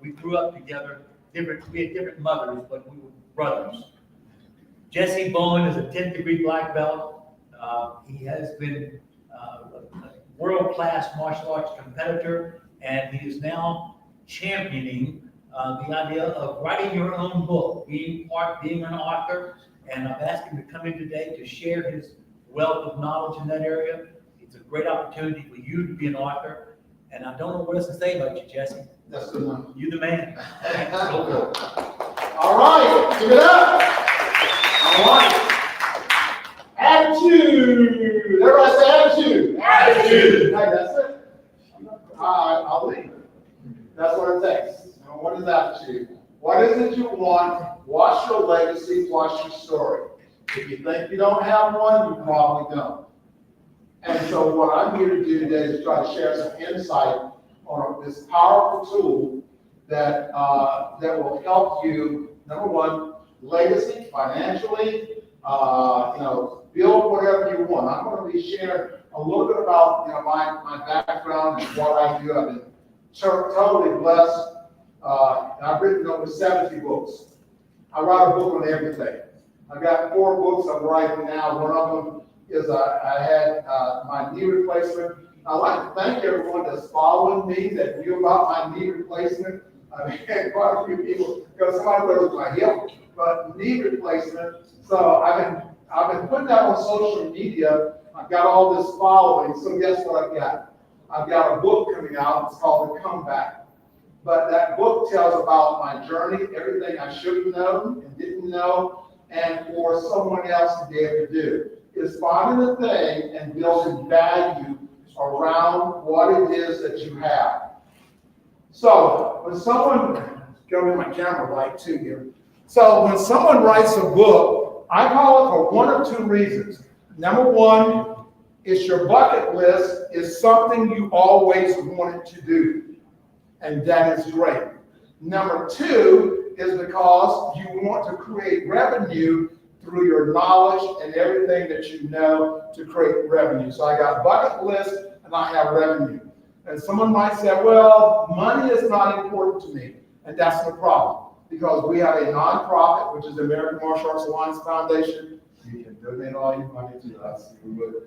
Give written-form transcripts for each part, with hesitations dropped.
We grew up together. We had different mothers, but we were brothers. Jessie Bowen is a 10th degree black belt. He has been a world-class martial arts competitor, and he is now championing the idea of writing your own book, being an author. And I've asked him to come in today to share his wealth of knowledge in that area. It's a great opportunity for you to be an author. And I don't know what else to say about you, Jessie. That's good enough. You the man. All right, give it up. All right. Attitude. Everybody say attitude. Attitude. Hey, that's it. I'll leave. That's what it takes. Now, what is attitude? What is it you want? What's your legacy? What's your story? If you think you don't have one, you probably don't. And so what I'm here to do today is try to share some insight on this powerful tool that that will help you, number one, legacy, financially, build whatever you want. I'm going to be sharing a little bit about my background and what I do. I've been totally blessed. And I've written over 70 books. I write a book on everything. I've got 4 books I'm writing now. One of them is I had my knee replacement. I'd like to thank everyone that's following me that knew about my knee replacement. I had quite a few people because somebody thought it was my hip, but knee replacement. So I've been putting that on social media. I've got all this following. So guess what I've got? I've got a book coming out. It's called The Comeback. But that book tells about my journey, everything I should have known and didn't know, and for someone else to be able to do. Is finding a thing and building value around what it is that you have. So when someone, go in my camera light too here. So when someone writes a book, I call it for one of 2 reasons. Number one, it's your bucket list is something you always wanted to do. And that is great. Number 2 is because you want to create revenue through your knowledge and everything that you know to create revenue. So I got bucket list and I have revenue. And someone might say, well, money is not important to me. And that's the problem. Because we have a nonprofit, which is the American Martial Arts Alliance Foundation. You can donate all your money to us. We'll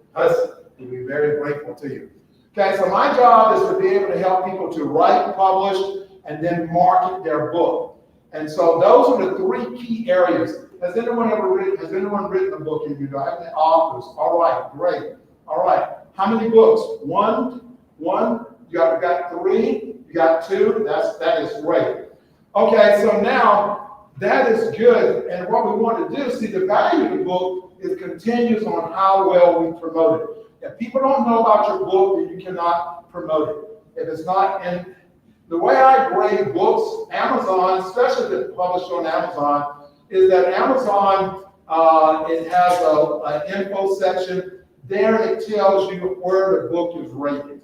be very grateful to you. Okay, so my job is to be able to help people to write, publish, and then market their book. And so those are the 3 key areas. Has anyone written a book in you? Do I have any authors? All right, great. All right, how many books? One. You got 3. You got 2. That is great. Okay, so now that is good. And what we want to do, see, the value of the book is continues on how well we promote it. If people don't know about your book, then you cannot promote it. If it's not, and the way I grade books, Amazon, especially if it's published on Amazon, is that Amazon, it has an info section. There it tells you where the book is rated.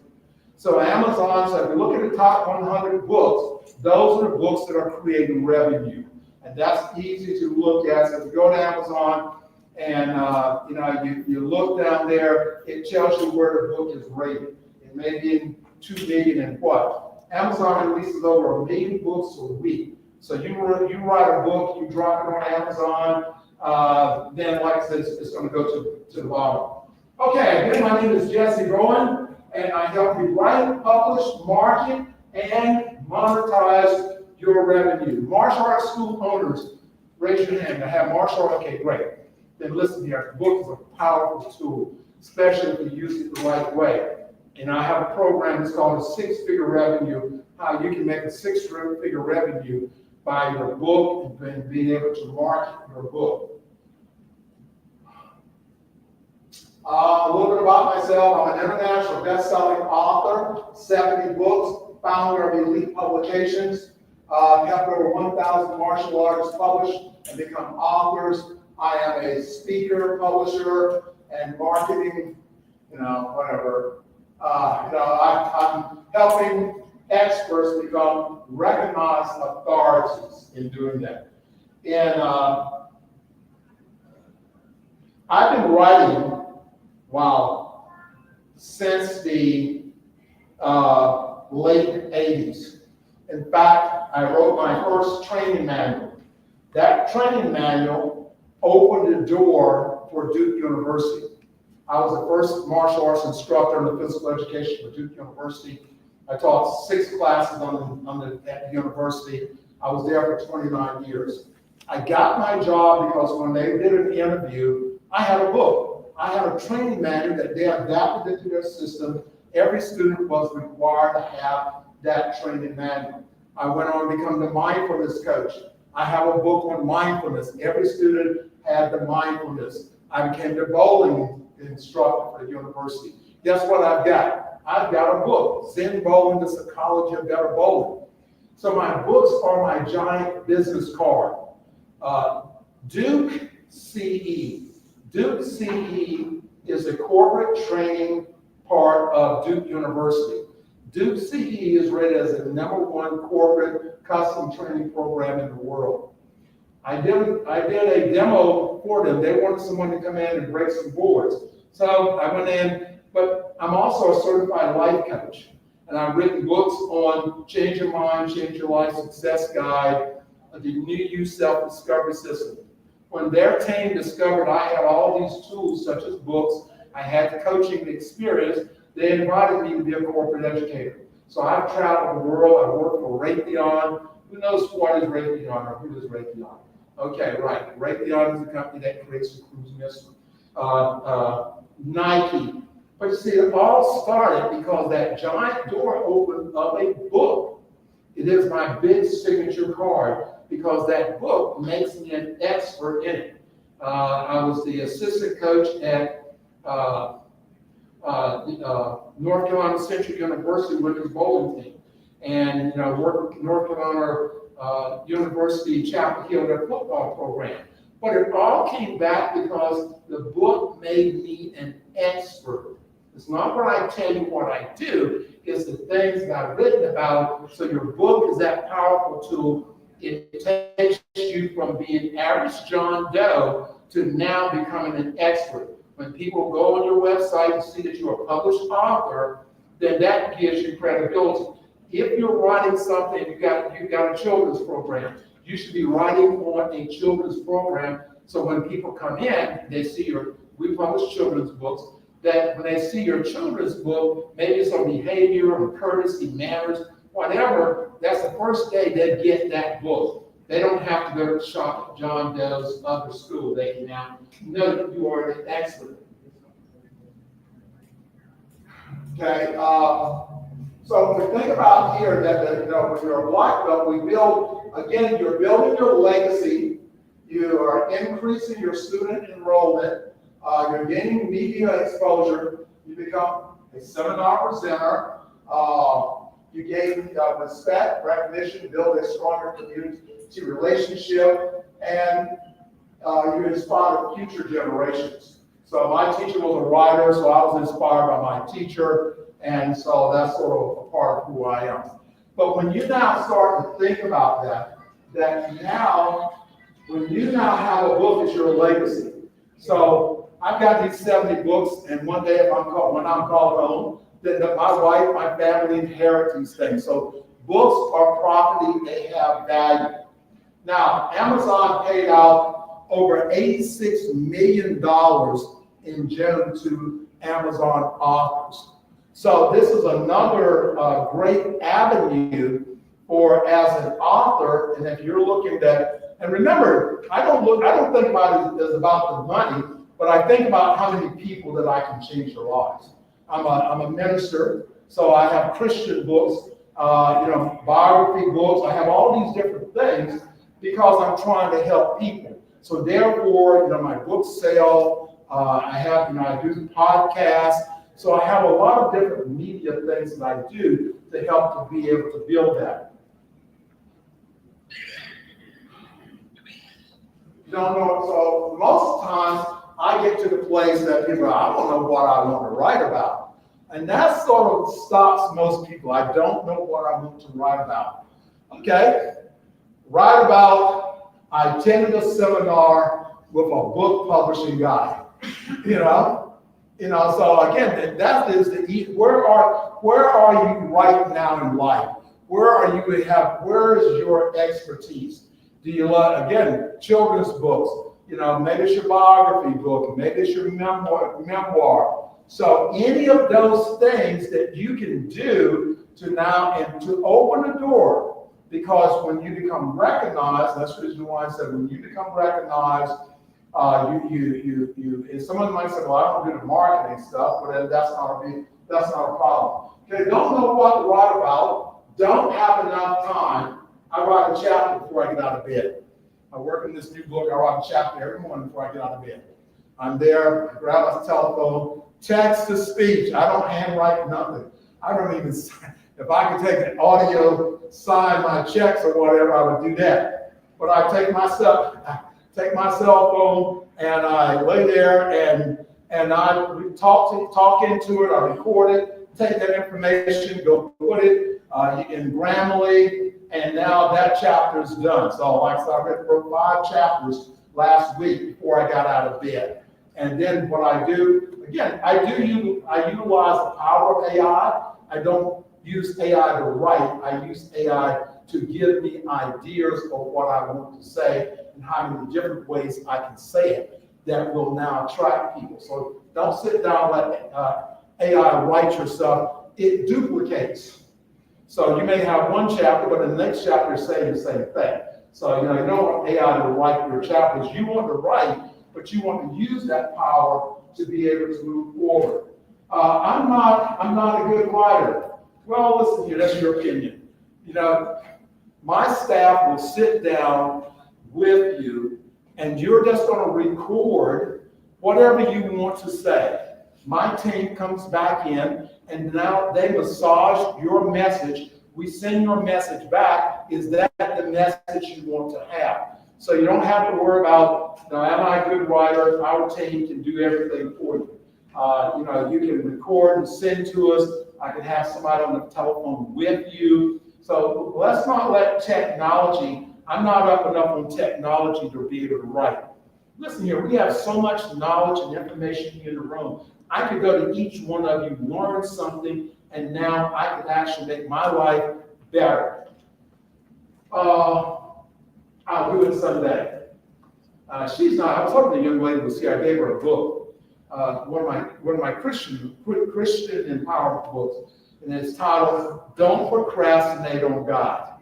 So Amazon, so if you look at the top 100 books, those are the books that are creating revenue. And that's easy to look at. So if you go to Amazon, and you look down there, it tells you where the book is rated. It may be in 2 million and what. Amazon releases over 1 million books a week. So you write a book, you drop it on Amazon, then like I said, it's going to go to the bottom. Okay, again, my name is Jessie Bowen, and I help you write, publish, market, and monetize your revenue. Martial arts school owners, raise your hand. I have martial arts, okay, great. Then listen here, the book is a powerful tool, especially if you use it the right way. And I have a program that's called a 6-figure revenue, how you can make a 6-figure revenue by your book and being able to market your book. A little bit about myself. I'm an international best-selling author, 70 books, founder of Elite Publications, helped over 1,000 martial artists publish and become authors. I am a speaker, publisher, and marketing, whatever. I'm helping experts become recognized authorities in doing that. And I've been writing, since the late 80s. In fact, I wrote my first training manual. That training manual opened the door for Duke University. I was the first martial arts instructor in the physical education for Duke University. I taught 6 classes at the university. I was there for 29 years. I got my job because when they did an interview, I had a book. I had a training manual that they adapted into their system. Every student was required to have that training manual. I went on to become the mindfulness coach. I have a book on mindfulness. Every student had the mindfulness. I became the bowling instructor for the university. Guess what I've got? I've got a book, Zen Bowling, The Psychology of Better Bowling. So my books are my giant business card. Duke CE. Duke CE is the corporate training part of Duke University. Duke CE is rated as the #1 corporate custom training program in the world. I did a demo for them. They wanted someone to come in and break some boards. So I went in, but I'm also a certified life coach. And I've written books on Change Your Mind, Change Your Life, Success Guide, the New You Self-Discovery System. When their team discovered I had all these tools, such as books, I had the coaching experience, they invited me to be a corporate educator. So I've traveled the world. I worked for Raytheon. Who knows what is Raytheon or who is Raytheon? Okay, right. Raytheon is a company that creates the cruise missile. Nike. But you see, it all started because that giant door opened of a book. It is my big signature card because that book makes me an expert in it. I was the assistant coach at North Carolina Central University women's bowling team, and worked with North Carolina University Chapel Hill, their football program. But it all came back because the book made me an expert. It's not what I tell you what I do, it's the things that I've written about. So your book is that powerful tool. It takes you from being average John Doe to now becoming an expert. When people go on your website and see that you're a published author, then that gives you credibility. If you're writing something, you got a children's program, you should be writing on a children's program. So when people come in, they see we publish children's books, that when they see your children's book, maybe it's on behavior or courtesy, manners, whatever, that's the first day they get that book. They don't have to go to shop at John Doe's other school. They can now know that you are an expert. Okay, so when we think about here that when you're a black belt, we build, again, you're building your legacy, you are increasing your student enrollment, you're gaining media exposure, you become a seminar presenter, you gain respect, recognition, build a stronger community relationship, and you inspire future generations. So my teacher was a writer, so I was inspired by my teacher, and so that's sort of a part of who I am. But when you now start to think about that now, when you now have a book, it's your legacy. So I've got these 70 books, and one day when I'm called home, then my wife, my family inherit these things. So books are property, they have value. Now, Amazon paid out over $86 million in gems to Amazon authors. So this is another great avenue for as an author, and if you're looking at, and remember, I don't think about it as about the money, but I think about how many people that I can change their lives. I'm a minister, so I have Christian books, biography books. I have all these different things because I'm trying to help people. So therefore, my books sell. I do podcasts. So I have a lot of different media things that I do to help to be able to build that. So most times I get to the place that people, I don't know what I want to write about. And that sort of stops most people. I don't know what I want to write about. Okay? Write about, I attended a seminar with a book publishing guy. So again, that is where are you right now in life? Where is your expertise? Do you love, again, children's books? Maybe it's your biography book, maybe it's your memoir. So any of those things that you can do to open a door, because when you become recognized, that's the reason why I said when you become recognized, and someone might say, well, I don't do the marketing stuff, but that's not a problem. Okay, don't know what to write about, don't have enough time. I write a chapter before I get out of bed. I work in this new book, I write a chapter every morning before I get out of bed. I'm there, I grab my telephone, text to speech. I don't handwrite nothing. I don't even sign. If I could take an audio, sign my checks or whatever, I would do that. But I take my cell phone and I lay there and I talk into it, I record it, take that information, go put it in Grammarly, and now that chapter is done. So like I said, I read 5 chapters last week before I got out of bed. And then what I do, again, I utilize the power of AI. I don't use AI to write. I use AI to give me ideas of what I want to say and how many different ways I can say it that will now attract people. So don't sit down and let AI write your stuff. It duplicates. So you may have one chapter, but in the next chapter you're saying the same thing. So you don't want AI to write your chapters. You want to write, but you want to use that power to be able to move forward. I'm not a good writer. Well, listen here, that's your opinion. My staff will sit down with you, and you're just going to record whatever you want to say. My team comes back in, and now they massage your message. We send your message back. Is that the message you want to have? So you don't have to worry about, am I a good writer? Our team can do everything for you. You can record and send to us. I can have somebody on the telephone with you. So let's not let technology, I'm not up enough on technology to be able to write. Listen here, we have so much knowledge and information in the room. I could go to each one of you, learn something, and now I could actually make my life better. I'll do it someday. She's not, I was hoping the young lady was here. I gave her a book, one of my Christian empowerment books, and it's titled, Don't Procrastinate on God.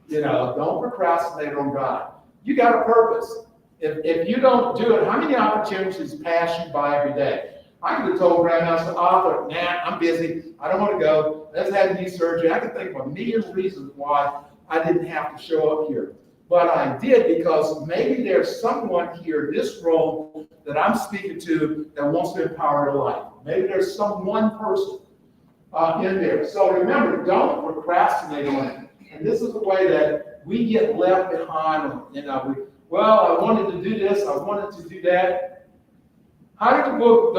Don't procrastinate on God. You got a purpose. If you don't do it, how many opportunities pass you by every day? I could have told Grandmaster Arthur, I'm busy. I don't want to go. Let's have knee surgery. I could think of a million reasons why I didn't have to show up here. But I did because maybe there's someone here in this room that I'm speaking to that wants to empower your life. Maybe there's one person in there. So remember, don't procrastinate on it. And this is the way that we get left behind. I wanted to do this. I wanted to do that. How did the book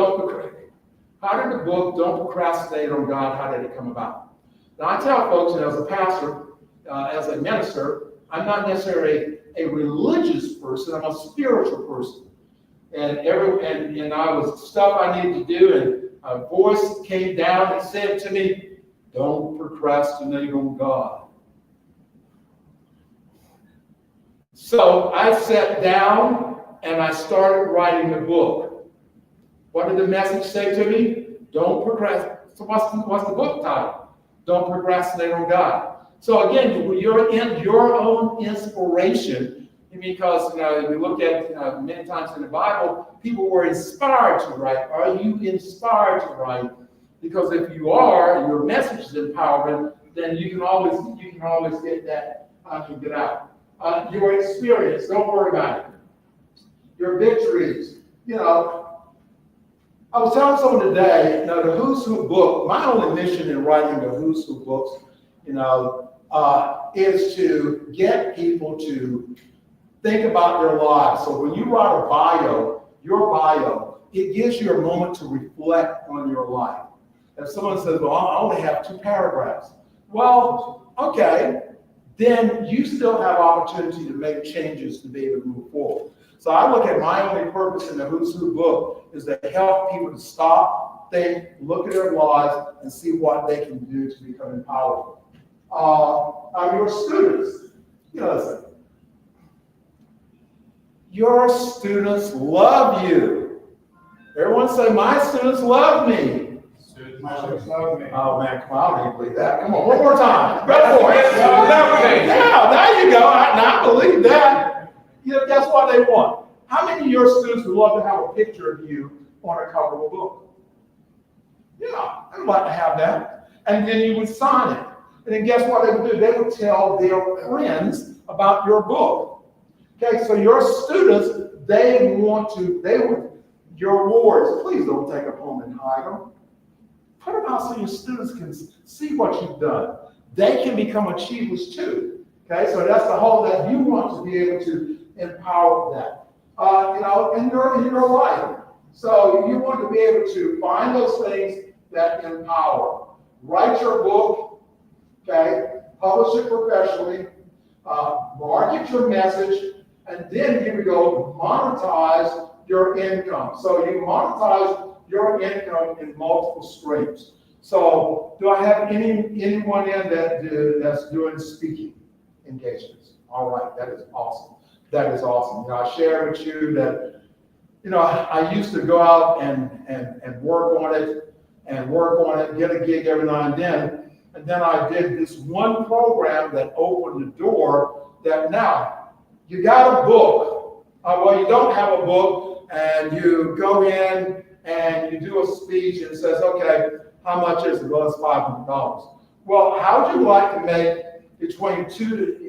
Don't Procrastinate on God, how did it come about? Now I tell folks that as a pastor, as a minister, I'm not necessarily a religious person, I'm a spiritual person. And I was stuff I needed to do, and a voice came down and said to me, don't procrastinate on God. So I sat down and I started writing the book. What did the message say to me? Don't procrastinate. So what's the book title? Don't Procrastinate on God. So again, you're in your own inspiration, because if you look at many times in the Bible, people were inspired to write. Are you inspired to write? Because if you are, and your message is empowering, then you can always get that and get out. Your experience, don't worry about it. Your victories, I was telling someone today, the Who's Who book, my only mission in writing the Who's Who books, is to get people to think about their lives. So when you write a bio, your bio, it gives you a moment to reflect on your life. If someone says, well, I only have 2 paragraphs. Well, okay, then you still have opportunity to make changes to be able to move forward. So I look at my only purpose in the Who's Who book is to help people to stop, think, look at their lives, and see what they can do to become empowered. your students. You know, listen, your students love you. Everyone say, my students love me. Oh man, come on, I don't even believe that. Come on, one more time. Go for it. Yeah, there you go. I believe that. You know, that's what they want. How many of your students would love to have a picture of you on a cover of a book? Yeah, I'd like to have that. And then you would sign it. And then guess what they would do? They would tell their friends about your book. Okay, so your students, your awards, please don't take them home and hide them. Put them out so your students can see what you've done. They can become achievers too. Okay, so that's the whole that you want to be able to empower that. In your life. So you want to be able to find those things that empower. Write your book, okay? Publish it professionally. Market your message, and then here we go, monetize your income. So you monetize your income in multiple streams. So do I have anyone in that's doing speaking engagements? All right, that is awesome. That is awesome. You know, I shared with you that, you know, I used to go out and work on it, get a gig every now and then I did this one program that opened the door that now you got a book. Well, you don't have a book, and you go in and you do a speech and it says, okay, how much is it? Well, it's $500. Well, how would you like to make between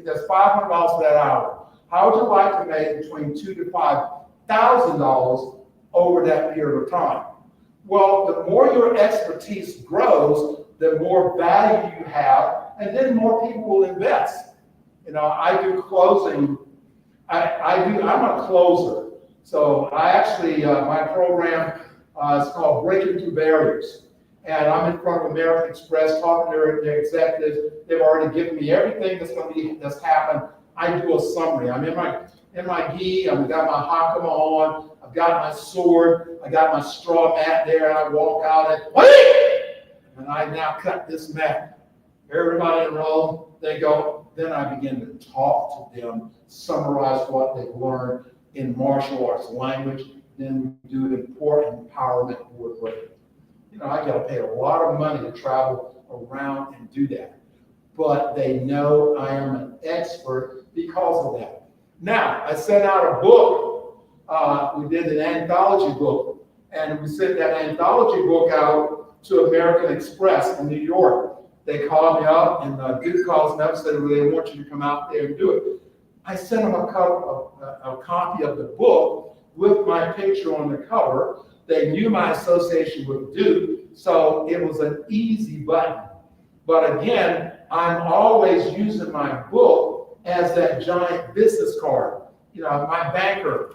that's $500 for that hour. How would you like to make between $2,000 to $5,000 over that period of time? Well, the more your expertise grows, the more value you have, and then more people will invest. You know, I do closing. I'm a closer. So I actually, my program is called Breaking Through Barriers. And I'm in front of American Express talking to their executives. They've already given me everything that's happened. I do a summary. I'm in my gi, I've got my hakama on, I've got my sword, I got my straw mat there, and I walk out and I now cut this mat. Everybody in row, they go, then I begin to talk to them, summarize what they've learned in martial arts language, then we do an important empowerment work with it. You know, I got to pay a lot of money to travel around and do that. But they know I am an expert because of that. Now, I sent out a book. We did an anthology book. And we sent that anthology book out to American Express in New York. They called me up, and Duke calls me up and said, well, they want you to come out there and do it. I sent them a copy of the book with my picture on the cover. They knew my association with Duke, so it was an easy button. But again, I'm always using my book as that giant business card. You know, my banker,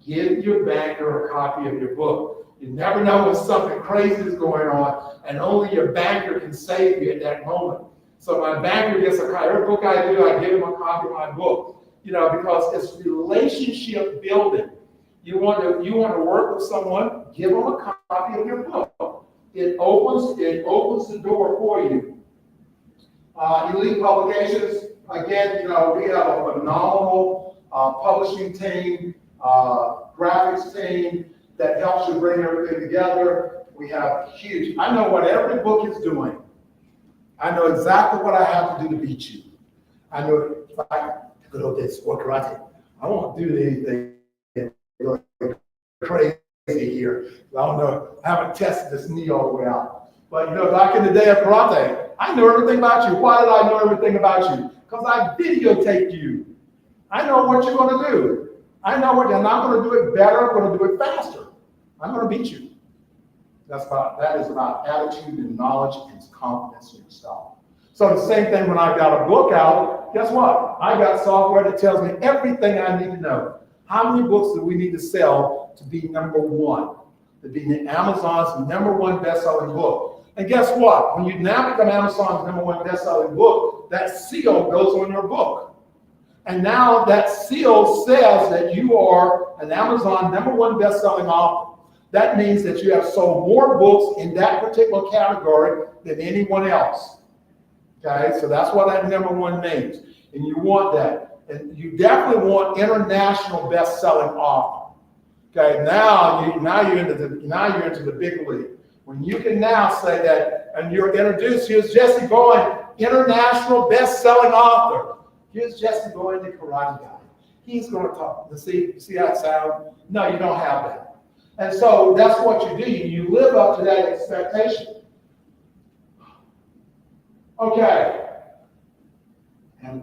give your banker a copy of your book. You never know when something crazy is going on, and only your banker can save you at that moment. So my banker gets a copy. Every book I do, I give him a copy of my book. You know, because it's relationship building. You want to work with someone, give them a copy of your book. It opens the door for you. Elite Publications, again, you know, we have a phenomenal publishing team, graphics team that helps you bring everything together. We have huge, I know what every book is doing. I know exactly what I have to do to beat you. I know if I good old days sport karate, I won't do anything really crazy here. I don't know, I haven't tested this knee all the way out. But you know, back in the day of karate, I know everything about you. Why did I know everything about you? Because I videotaped you. I know what you're going to do. I know what, and I'm going to do it better. I'm going to do it faster. I'm going to beat you. That is about attitude and knowledge and confidence in yourself. So the same thing when I got a book out, guess what? I got software that tells me everything I need to know. How many books do we need to sell to be number one? To be Amazon's number one best-selling book. And guess what? When you now become Amazon's number one best-selling book, that seal goes on your book. And now that seal says that you are an Amazon number one best-selling author. That means that you have sold more books in that particular category than anyone else. Okay, so that's what that number one means. And you want that. And you definitely want international best-selling author. Okay, now you're into the big league. When you can now say that, and you're introduced, here's Jessie Bowen, international best-selling author. Here's Jessie Bowen, the karate guy. He's going to talk. See how it sounds? No, you don't have that. And so that's what you do. You live up to that expectation. Okay. And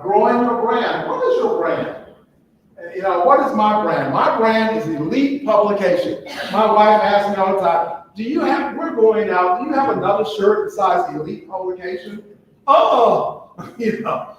growing your brand. What is your brand? You know, what is my brand? My brand is Elite Publication. My wife asks me all the time, we're going out, do you have another shirt besides Elite Publication? Oh, you know,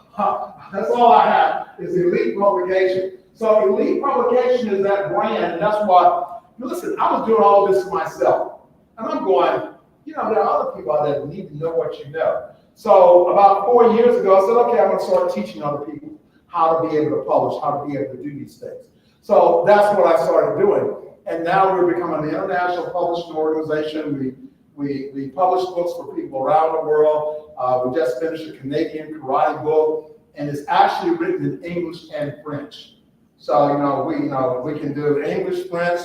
that's all I have is Elite Publication. So Elite Publication is that brand, and that's what, listen, I was doing all this myself. And I'm going, you know, there are other people out there that need to know what you know. So about 4 years ago, I said, okay, I'm going to start teaching other people how to be able to publish, how to be able to do these things. So that's what I started doing. And now we're becoming an international publishing organization. We publish books for people around the world. We just finished a Canadian karate book, and it's actually written in English and French. So, we can do English, French,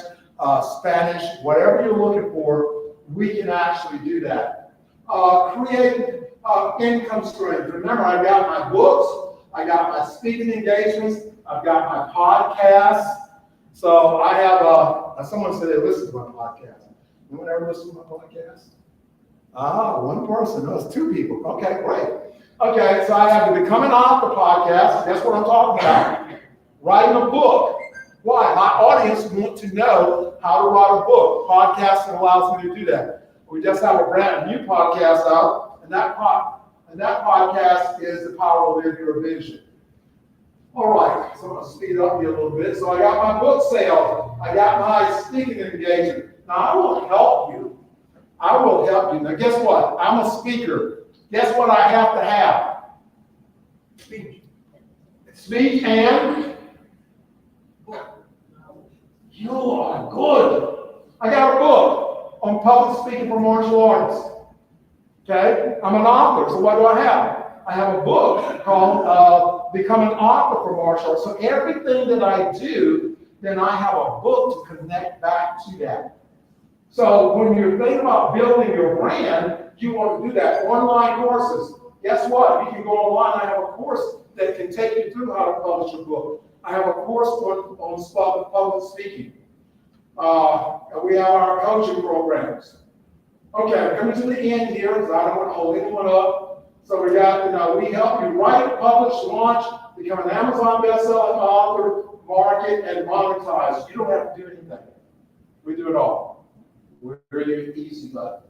Spanish, whatever you're looking for, we can actually do that. Create income streams. Remember, I got my books, I got my speaking engagements, I've got my podcasts. So I have, someone said they listen to my podcast. Anyone ever listen to my podcast? One person. No, it's two people. Okay, great. Okay, so I have the Becoming Author podcast. That's what I'm talking about. Writing a book. Why? My audience want to know how to write a book. Podcasting allows me to do that. We just have a brand new podcast out, and that podcast is The Power to Live Your Vision. All right, so I'm going to speed up here a little bit. So I got my book sale. I got my speaking engagement. Now, I will help you. I will help you. Now, guess what? I'm a speaker. Guess what I have to have? Speech and? You are good. I got a book on public speaking for martial artists. Okay? I'm an author, so what do I have? I have a book called Become an Author for Martial Arts. So everything that I do, then I have a book to connect back to that. So when you're thinking about building your brand, you want to do that. Online courses. Guess what? You can go online. I have a course that can take you through how to publish a book. I have a course on public speaking. We have our coaching programs. Okay, coming to the end here, because I don't want to hold anyone up. So we got, we help you write, publish, launch, become an Amazon bestselling author, market, and monetize. You don't have to do anything. We do it all. We're really easy, but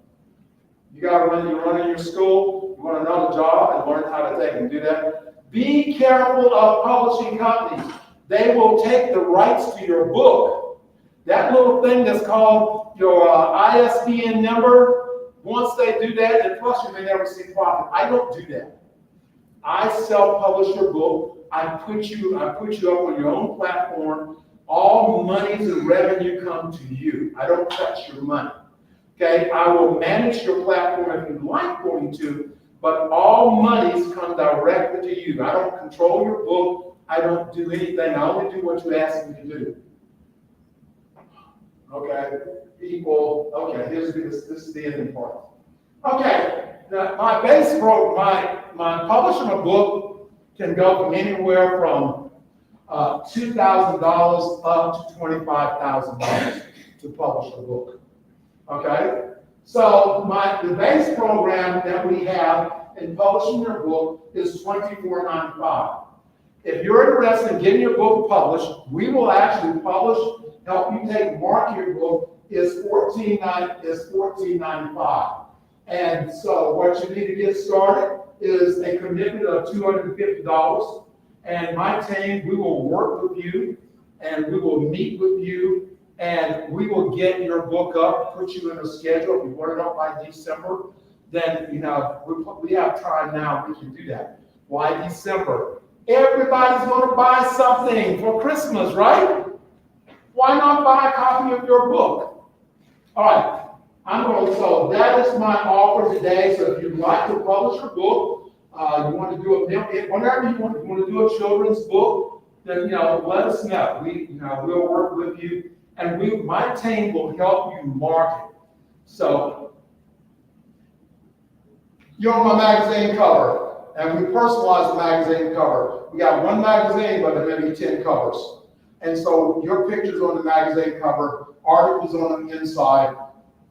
you're running your school, you want another job, and learn how to take and do that. Be careful of publishing companies. They will take the rights to your book. That little thing that's called your ISBN number, once they do that, and plus you may never see profit. I don't do that. I self-publish your book. I put you up on your own platform. All monies and revenue come to you. I don't touch your money. Okay, I will manage your platform if you'd like for me to, but all monies come directly to you. I don't control your book. I don't do anything. I only do what you ask me to do. Okay, people. Okay, this is the ending part. Okay, now my base program, my publishing a book can go from anywhere from $2,000 up to $25,000 to publish a book. Okay, so the base program that we have in publishing your book is $24.95. If you're interested in getting your book published, we will actually publish, help you market your book is $14.95. And so what you need to get started is a commitment of $250. And my team, we will work with you, and we will meet with you, and we will get your book up, put you in a schedule. If you want it up by December, then we have time now. We can do that. Why December? Everybody's going to buy something for Christmas, right? Why not buy a copy of your book? All right. So that is my offer today. So if you'd like to publish a book, you want to do whenever you want to do a children's book, then, let us know. We'll work with you, and my team will help you market. So you're on my magazine cover, and we personalize the magazine cover. We got one magazine, but there may be 10 covers. And so your picture's on the magazine cover, articles on the inside.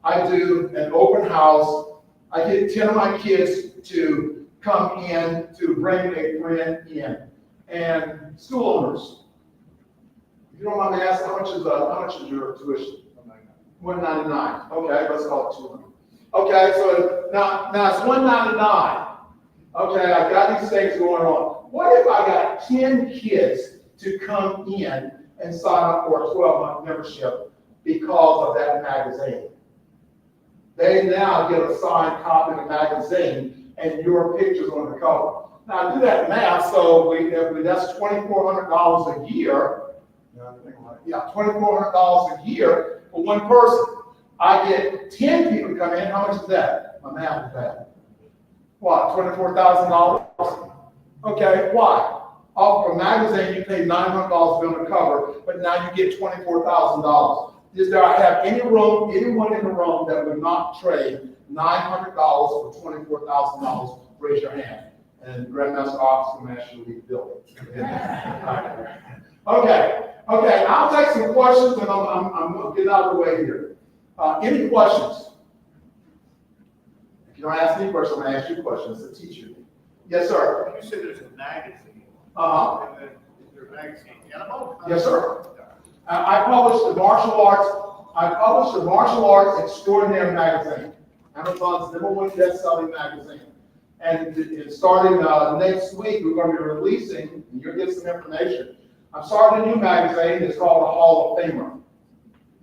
I do an open house. I get 10 of my kids to come in to bring a friend in. And school owners, if you don't mind me asking, how much is your tuition? $199. Okay, let's call it $200. Okay, so now it's $199. Okay, I've got these things going on. What if I got 10 kids to come in and sign up for a 12-month membership because of that magazine? They now get a signed copy of the magazine and your picture's on the cover. Now do that math, so that's $2,400 a year. Yeah, $2,400 a year for one person. I get 10 people to come in. How much is that? My math is bad. What, $24,000? Okay, why? Off of a magazine, you pay $900 on the cover, but now you get $24,000. Is there anyone in the room that would not trade $900 for $24,000? Raise your hand. And Grandmaster Office will ask you to leave the building. Okay, I'll take some questions, and I'm going to get out of the way here. Any questions? If you don't ask me questions, I'm going to ask you questions as a teacher. Yes, sir. You said there's a magazine. Uh-huh. And then is there a magazine animal? Yes, sir. I published the Martial Arts Extraordinary magazine, Amazon's #1 best-selling magazine. And starting next week, we're going to be releasing, and you'll get some information. I'm starting a new magazine. It's called the Hall of Famer.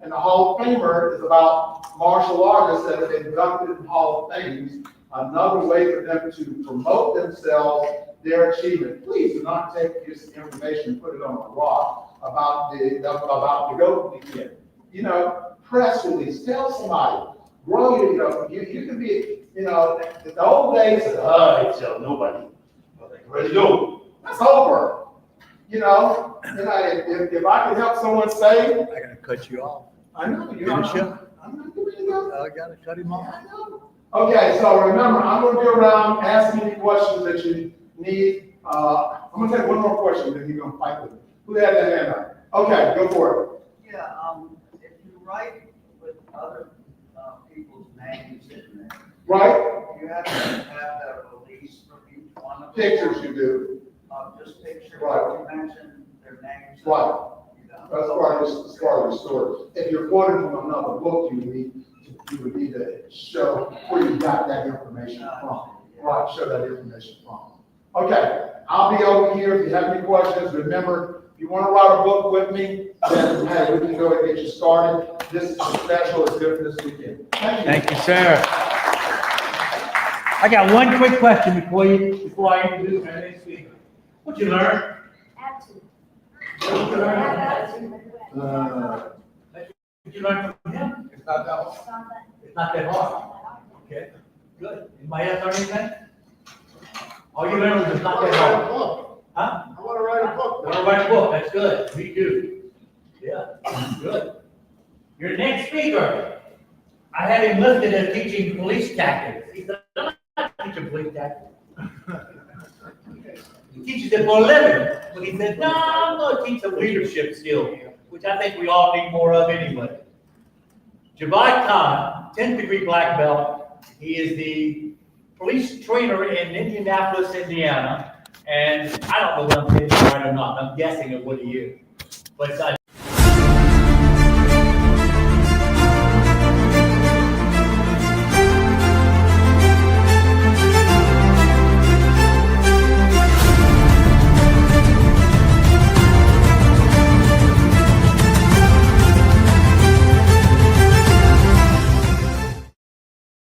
And the Hall of Famer is about martial artists that have been inducted in Hall of Fame. Another way for them to promote themselves, their achievement. Please do not take this information and put it on a rock about the G.O.A.T weekend. Press release. Tell somebody. Grow you can be. The old days, I tell nobody. Where'd you go? That's over. If I can help someone say, I gotta cut you off. I know, Finish up. I'm not doing it. I gotta cut him off. I know. Okay, so remember, I'm going to go around, ask any questions that you need. I'm going to take one more question, then you're going to fight with me. Who had that hand up? Okay, go for it. Yeah, if you write with other people's names in there, Right? you have to have that release from each one of them. Pictures you do. Just pictures. Right. You mentioned their names. Right. That's part of the story. If you're quoting from another book, you would need to show where you got that information from. Right, show that information from. Okay, I'll be over here if you have any questions. Remember, if you want to write a book with me, then hey, we can go and get you started. This is special. It's good for this weekend. Thank you. Thank you, sir. I got one quick question before I introduce my next speaker. What'd you learn? Attitude. What'd you learn? Attitude. Did you learn from him? It's not that hard. It's not that hard. Okay, good. Anybody else learn anything? All you learned was it's not that hard. Huh? I want to write a book. You want to write a book? That's good. Me too. Yeah, good. Your next speaker, I had him listed as teaching police tactics. He said, I'm not teaching police tactics. He teaches it for a living, but he said, no, I'm going to teach some leadership skills, which I think we all need more of anyway. G.O.A.T, 10th degree black belt. He is the police trainer in Indianapolis, Indiana. And I don't know what I'm saying right or not. I'm guessing at what he is. But